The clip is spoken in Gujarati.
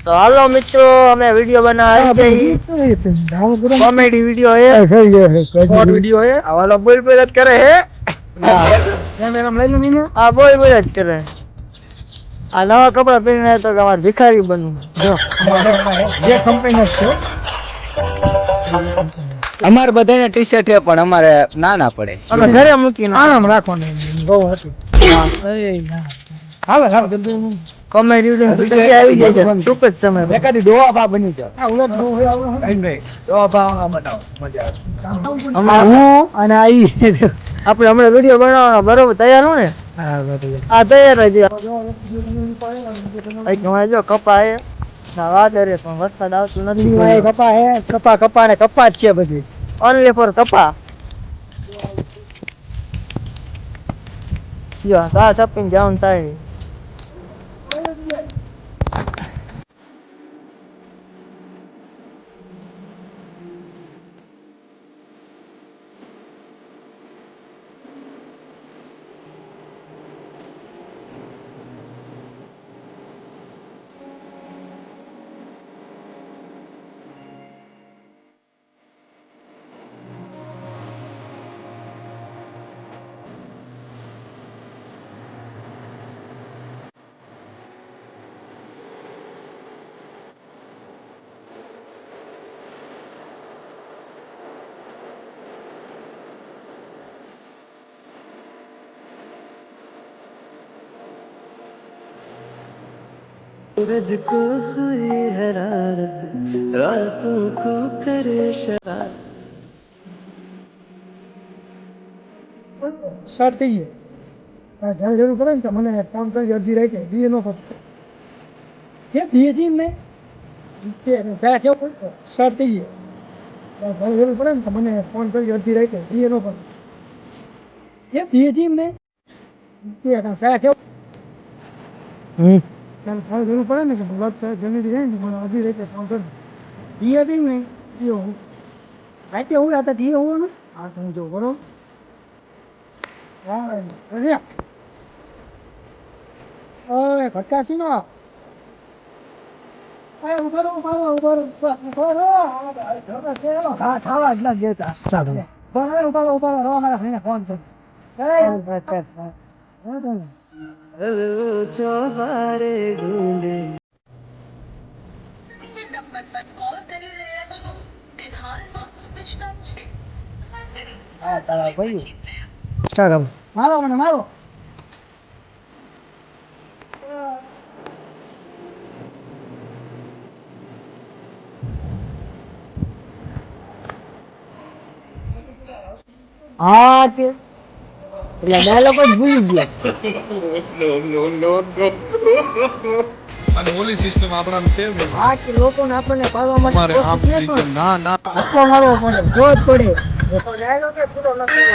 તો હાલો મિત્રો અમે વિડિયો બનાવવા કોમેડી વિડિયો હે શોર્ટ વિડિયો હે હાલો બોલ બોલ જ કરે હે કેમેરા લઈ લો નીને આ બોલ બોલ જ કરે આ નવા કપડા પહેરીને તો કે અમાર ભિખારી બનવું જો જે કંપની છે અમાર બધાને ટી શર્ટ છે પણ અમારે નાના પડે અમે ઘરે મૂકીને આરામ રાખવાનું બહુ હતું હાલે હાલે કોમેડી વિડિયો આવી જાય છે ટૂંક જ સમય એકાદી દોવા બા બની જાય આ ઉલટ નો હોય આવું નહીં દોવા બા બનાવો મજા અમાર હું અને આઈ આપણે હમણાં વિડિયો બનાવવાનો બરોબર તૈયાર હો ને આ તૈયાર જ છે જો કપા હે ના વાત કરે પણ વરસાદ આવતો નથી કપા હે કપા ને કપા જ છે બધી ઓનલી ફોર કપા જો તા ટપીને જવાનું થાય सूरज को हुई हरारत रातों को करे शरारत સ્ટાર્ટ થઈ ગયો જ્યારે જરૂર પડે ને તો મને ફોન કરી અડધી રાખે દીએ નો ફક્ત કે દીએ જી ને ત્યાં કેવું પડે સ્ટાર્ટ થઈ ગયો જ્યારે જરૂર પડે ને તો મને ફોન કરી અડધી રાખે દીએ નો ફક્ત કે દીએ જી ને ત્યાં કેવું ત્યારે જરૂર પડે ને કે વાત જમી જાય ને મને અડધી રાખે ફોન કરી દીએ જી ને દીએ હું રાતે હું રાતે દીએ હું ને હા તો હું જો બરોબર ઓય ઘટકાસી નો ખાવા જ ના દેતા ફોન चौबारे ढूंढे મારો મને મારો હા તે એટલે ડાયલોગ જ ભૂલી ગયો અને ઓલી સિસ્ટમ આપણામાં છે ને આ કે લોકોને આપણને પાડવા માટે અમારે આમ કોશિશ ન રીતે ના ના આપવા મારવો પડે જો જ પડે ડાયલોગ એ પૂરો નથી